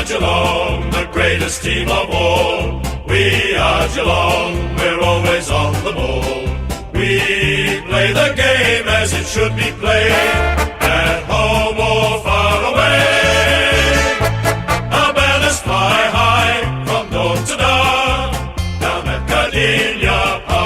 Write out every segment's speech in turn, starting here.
are Geelong, the greatest team of all. We are Geelong, we're always on the ball. We play the game as it should be played, at home or far away. Our banners fly high from dawn to dark, down at Gardenia Park.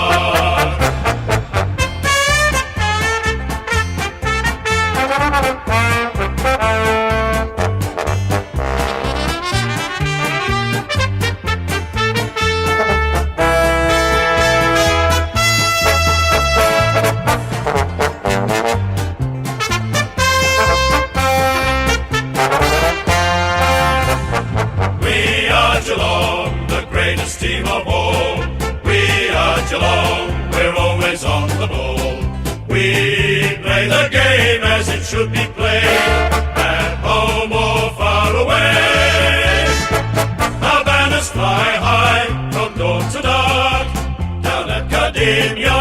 Geelong, the greatest team of all. We are Geelong, we're always on the ball. We play the game as it should be played, at home or far away. Our banners fly high from dawn to dark, down at Gardenia